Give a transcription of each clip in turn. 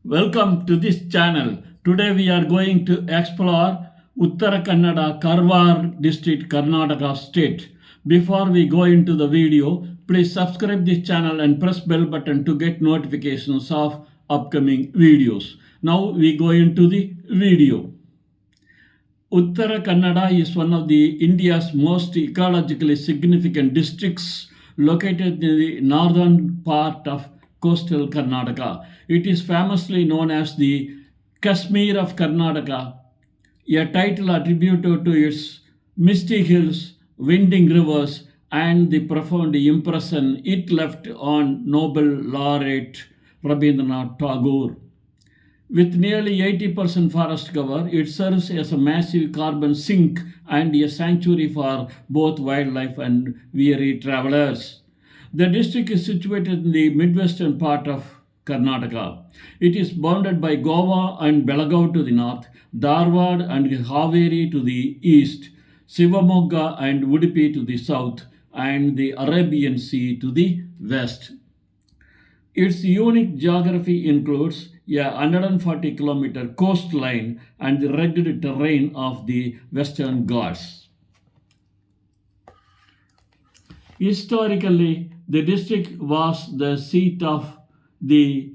Welcome to this channel. Today we are going to explore Uttar Kannada, Karwar district, Karnataka State. Before we go into the video, please subscribe this channel and press bell button to get notifications of upcoming videos. Now we go into the video. Uttar Kannada is one of the India's most ecologically significant districts located in the northern part of coastal Karnataka. It is famously known as the Kashmir of Karnataka, a title attributed to its misty hills, winding rivers, and the profound impression it left on Nobel laureate Rabindranath Tagore. With nearly 80% forest cover, it serves as a massive carbon sink and a sanctuary for both wildlife and weary travelers. The district is situated in the midwestern part of Karnataka. It is bounded by Goa and Belagavi to the north, Dharwad and Haveri to the east, Shivamogga and Udupi to the south, and the Arabian Sea to the west. Its unique geography includes a 140-kilometer coastline and the rugged terrain of the Western Ghats. Historically, the district was the seat of the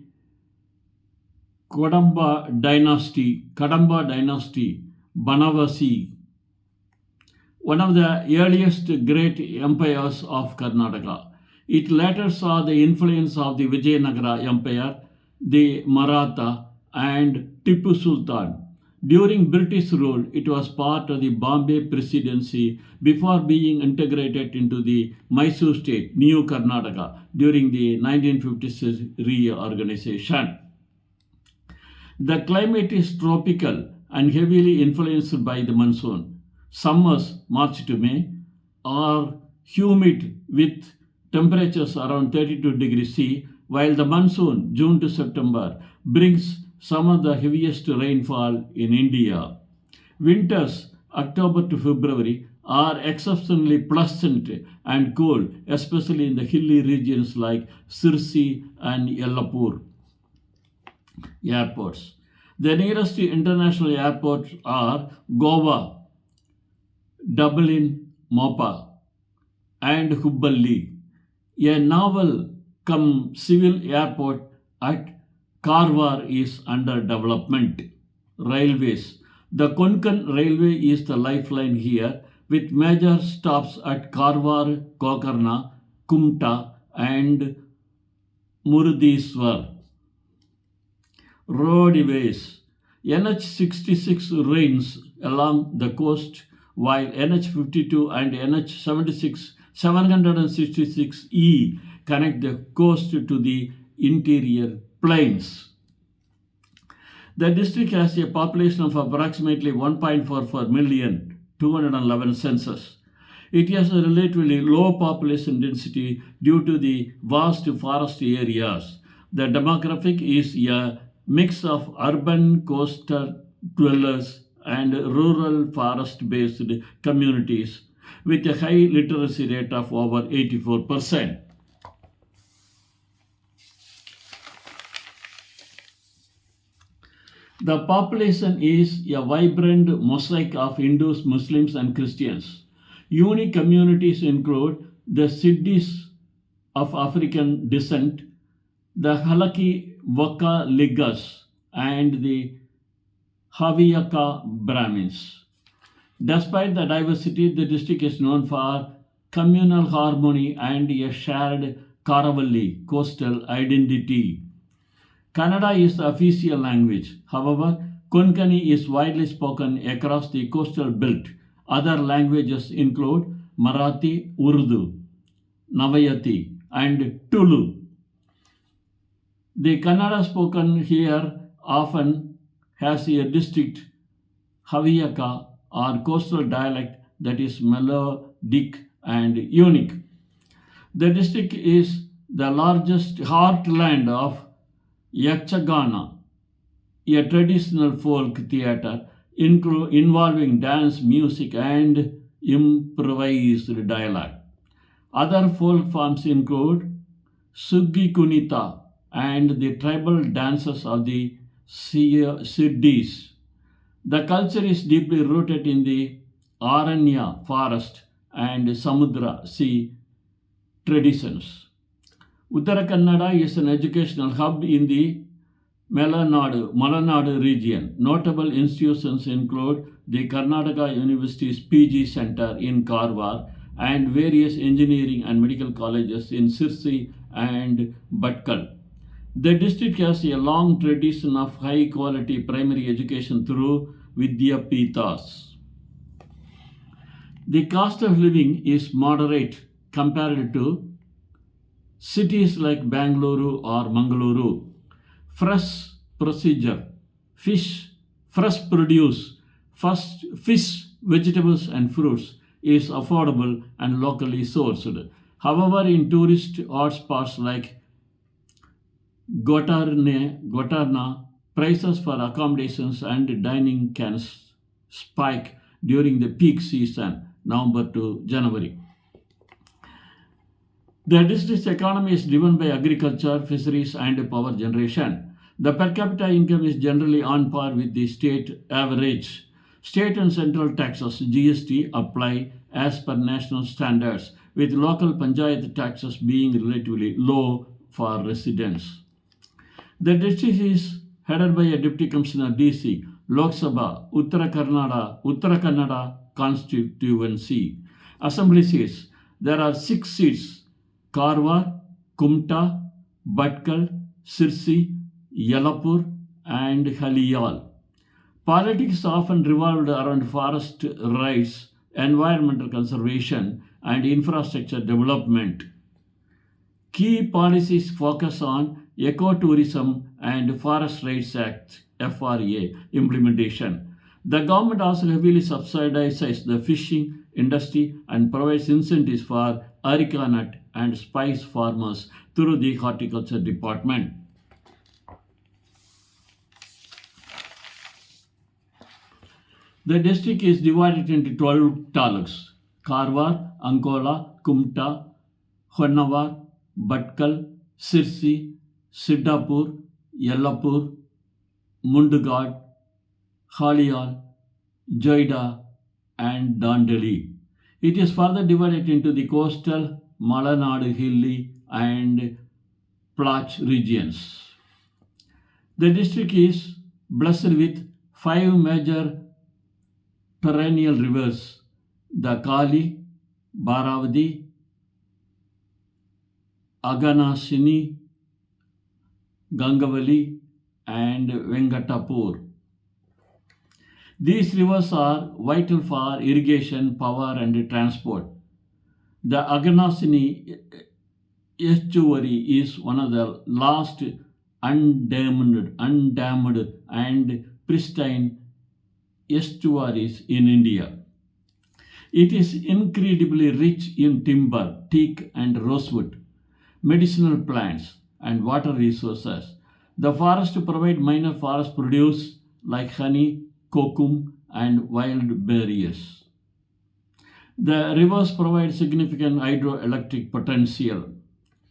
Kadamba dynasty, Banavasi, one of the earliest great empires of Karnataka. It later saw the influence of the Vijayanagara Empire, the Maratha, and Tipu Sultan. During British rule, it was part of the Bombay Presidency before being integrated into the Mysore state, New Karnataka, during the 1956 reorganization. The climate is tropical and heavily influenced by the monsoon. Summers, March to May, are humid with temperatures around 32 degrees C, while the monsoon, June to September, brings some of the heaviest rainfall in India. Winters, October to February, are exceptionally pleasant and cool, especially in the hilly regions like Sirsi and Yellapur. Airports. The nearest international airports are Goa, Dublin, Mopa, and Hubballi. A naval civil airport at Karwar is under development. Railways. The Konkan Railway is the lifeline here, with major stops at Karwar, Kokarna, Kumta, and Murdiswar. Roadways. NH66 runs along the coast, while NH52 and NH76 766E connect the coast to the interior plains. The district has a population of approximately 1.44 million, 211 census. It has a relatively low population density due to the vast forest areas. The demographic is a mix of urban coastal dwellers and rural forest-based communities with a high literacy rate of over 84%. The population is a vibrant mosaic of Hindus, Muslims, and Christians. Unique communities include the Siddhis of African descent, the Halaki Waka Ligas, and the Haviyaka Brahmins. Despite the diversity, the district is known for communal harmony and a shared Karavalli coastal identity. Kannada is the official language. However, Konkani is widely spoken across the coastal belt. Other languages include Marathi, Urdu, Navayati, and Tulu. The Kannada spoken here often has a distinct Haviyaka or coastal dialect that is melodic and unique. The district is the largest heartland of Yakshagana, a traditional folk theatre involving dance, music, and improvised dialogue. Other folk forms include Suggi Kunita and the tribal dances of the Siddhis. The culture is deeply rooted in the Aranya forest and Samudra sea traditions. Uttar Kannada is an educational hub in the Malanadu region. Notable institutions include the Karnataka University's PG Center in Karwar and various engineering and medical colleges in Sirsi and Bhatkal. The district has a long tradition of high quality primary education through Vidyapeethas. The cost of living is moderate compared to cities like Bangalore or Mangaluru. Fresh procedure, fish, fresh produce, first fish, vegetables, and fruits is affordable and locally sourced. However, in tourist hotspots like Gotarna, prices for accommodations and dining can spike during the peak season, November to January. The district's economy is driven by agriculture, fisheries, and power generation. The per capita income is generally on par with the state average. State and central taxes (GST) apply as per national standards, with local panchayat taxes being relatively low for residents. The district is headed by a Deputy Commissioner DC, Lok Sabha, Uttar Kannada constituency. Assembly seats. There are 6 seats: Karwar, Kumta, Bhatkal, Sirsi, Yalapur, and Haliyal. Politics often revolved around forest rights, environmental conservation, and infrastructure development. Key policies focus on ecotourism and Forest Rights Act (FRA) implementation. The government also heavily subsidizes the fishing industry and provides incentives for areca nut and spice farmers through the horticulture department. The district is divided into 12 taluks: Karwar, Ankola, Kumta, Honnavar, Bhatkal, Sirsi, Siddapur, Yellapur, Mundugad, Haliyal, Joida, and Dandeli. It is further divided into the coastal, Malanadu Hilly, and Plach regions. The district is blessed with 5 major perennial rivers: the Kali, Baravadi, Aganasini, Gangavali, and Vengatapur. These rivers are vital for irrigation, power, and transport. The Aganasini estuary is one of the last undammed and pristine estuaries in India. It is incredibly rich in timber, teak, and rosewood, medicinal plants, and water resources. The forests provide minor forest produce like honey, kokum, and wild berries. The rivers provide significant hydroelectric potential.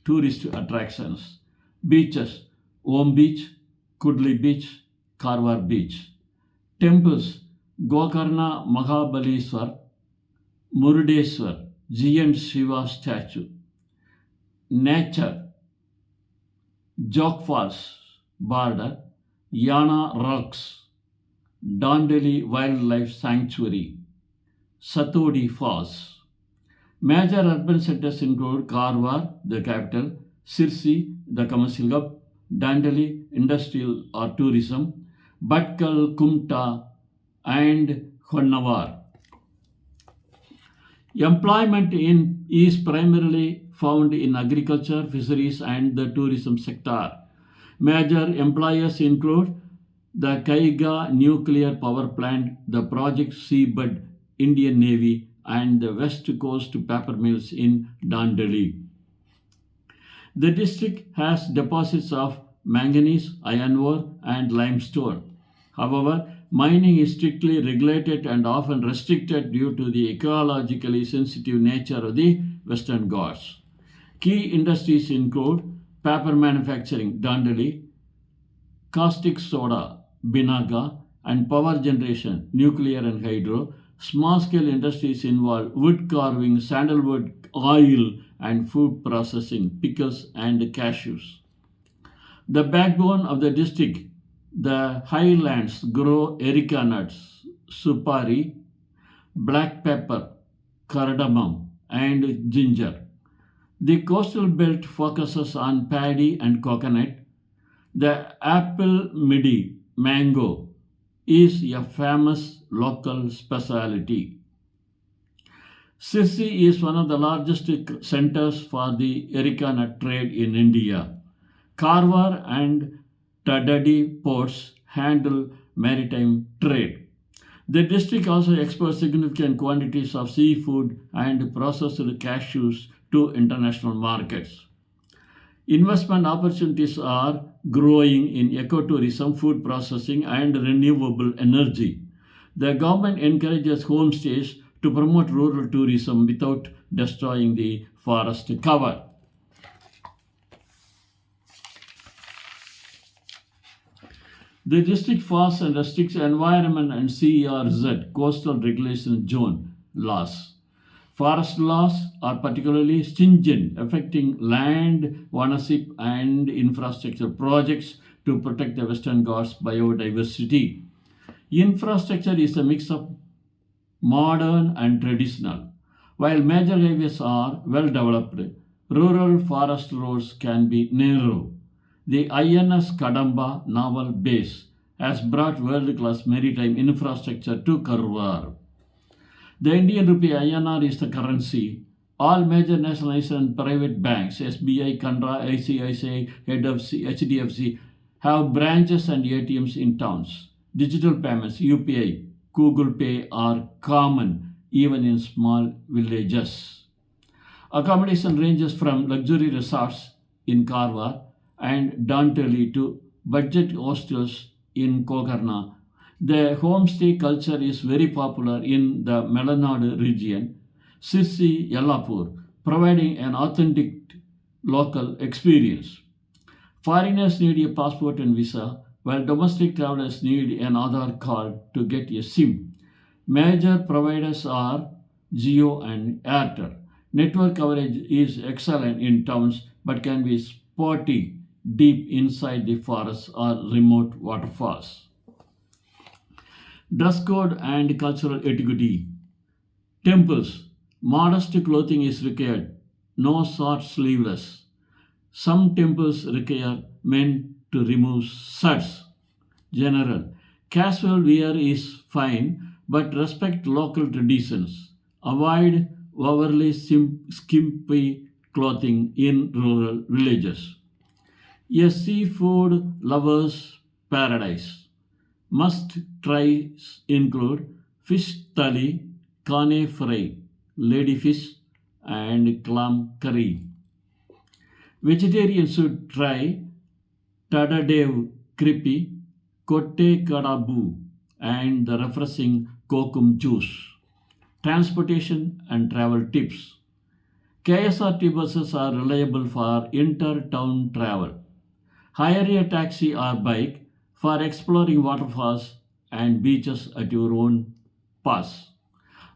Tourist attractions: beaches: Om Beach, Kudli Beach, Karwar Beach. Temples: Gokarna Mahabaleshwar, Murudeshwar, giant Shiva statue. Nature: Jog Falls, Border, Yana Rocks, Dandeli Wildlife Sanctuary, Satodi Falls. Major urban centers include Karwar, the capital; Sirsi, the commercial hub; Dandeli, industrial or tourism; Bhatkal, Kumta, and Honnavar. Employment is primarily found in agriculture, fisheries, and the tourism sector. Major employers include the Kaiga Nuclear Power Plant, the Project Seabird Indian Navy, and the West Coast Paper Mills in Dandeli. The district has deposits of manganese, iron ore, and limestone. However, mining is strictly regulated and often restricted due to the ecologically sensitive nature of the Western Ghats. Key industries include paper manufacturing, Dandeli; caustic soda, binaga, and power generation, nuclear and hydro. Small scale industries involve wood carving, sandalwood oil, and food processing, pickles, and cashews. The backbone of the district, the highlands grow erica nuts, supari, black pepper, cardamom, and ginger. The coastal belt focuses on paddy and coconut. The apple midi mango is a famous local specialty. Sirsi is one of the largest centers for the erica nut trade in India. Karwar and Tadadi ports handle maritime trade. The district also exports significant quantities of seafood and processed cashews to international markets. Investment opportunities are growing in ecotourism, food processing, and renewable energy. The government encourages homestays to promote rural tourism without destroying the forest cover. The district falls and restricts environment and CRZ coastal regulation zone laws. Forest laws are particularly stringent, affecting land ownership and infrastructure projects to protect the Western Ghats biodiversity. Infrastructure is a mix of modern and traditional. While major highways are well developed, rural forest roads can be narrow. The INS Kadamba naval base has brought world class maritime infrastructure to Karwar. The Indian rupee INR is the currency. All major nationalized and private banks, SBI, Canara, ICICI, HDFC, have branches and ATMs in towns. Digital payments, UPI, Google Pay are common even in small villages. Accommodation ranges from luxury resorts in Karwar and dandeli to budget hostels in Kokarna. The homestay culture is very popular in the Melanad region, Sirsi, Yellapur, providing an authentic local experience. Foreigners need a passport and visa, while domestic travelers need an Aadhaar card to get a SIM. Major providers are Jio and Airtel. Network coverage is excellent in towns but can be spotty deep inside the forests or remote waterfalls. Dress code and cultural etiquette. Temples. Modest clothing is required, no short sleeveless. Some temples require men to remove shirts. General. Casual wear is fine, but respect local traditions. Avoid overly skimpy clothing in rural villages. A seafood lover's paradise. Must tries include fish thali, kane fry, ladyfish, and clam curry. Vegetarians should try tadadev kripi, kotte kadabu, and the refreshing kokum juice. Transportation and travel tips. KSRT buses are reliable for inter-town travel. Hire a taxi or bike for exploring waterfalls and beaches at your own pace.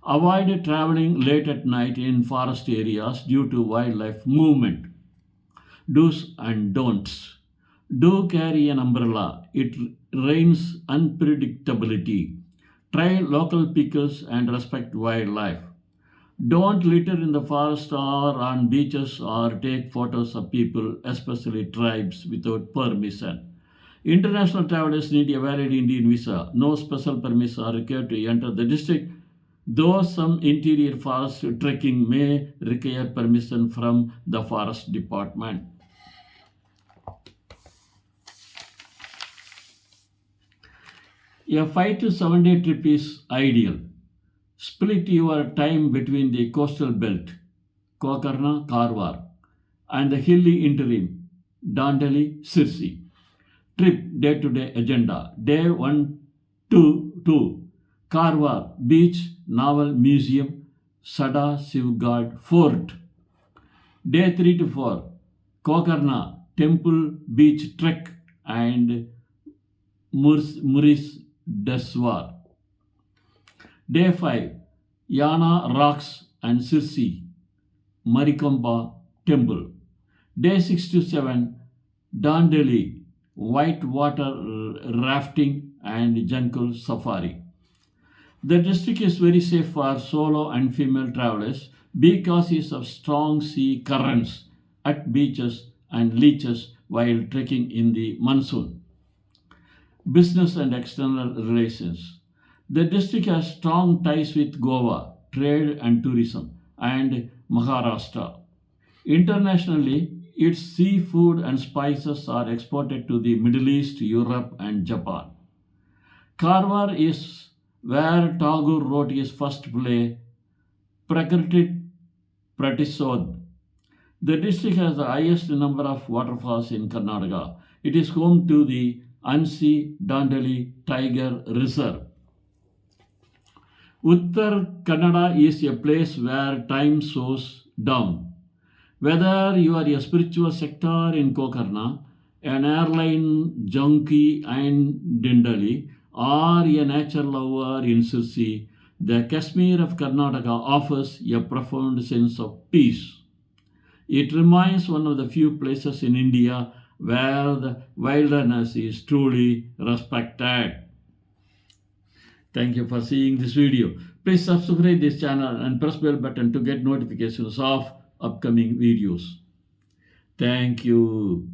Avoid traveling late at night in forest areas due to wildlife movement. Do's and don'ts. Do carry an umbrella. It rains unpredictability. Try local pickles and respect wildlife. Don't litter in the forest or on beaches or take photos of people, especially tribes, without permission. International travelers need a valid Indian visa. No special permits are required to enter the district, though some interior forest trekking may require permission from the forest department. A 5 to 7 day trip is ideal. Split your time between the coastal belt, Kokarna, Karwar, and the hilly interim, Dandeli, Sirsi. Trip day to day agenda. Day 1 to 2, Karwar, Beach, Naval Museum, Sada Sivgad Fort. Day 3 to 4, Kokarna, Temple, Beach Trek, and Muris Deswar. Day 5, Yana Rocks and Sirsi, Marikomba Temple. Day 6 to 7, Dandeli, white water rafting and jungle safari. The district is very safe for solo and female travelers because of strong sea currents at beaches and leaches while trekking in the monsoon. Business and external relations. The district has strong ties with Goa, trade and tourism, and Maharashtra. Internationally, its seafood and spices are exported to the Middle East, Europe, and Japan. Karwar is where Tagore wrote his first play, Prakriti Pratisod. The district has the highest number of waterfalls in Karnataka. It is home to the Ansi Dandeli Tiger Reserve. Uttar Kannada is a place where time slows down. Whether you are a spiritual sector in Gokarna, an airline junkie in Dandeli, or a nature lover in Sirsi, the Kashmir of Karnataka offers a profound sense of peace. It remains one of the few places in India where the wilderness is truly respected. Thank you for seeing this video. Please subscribe this channel and press bell button to get notifications of upcoming videos. Thank you.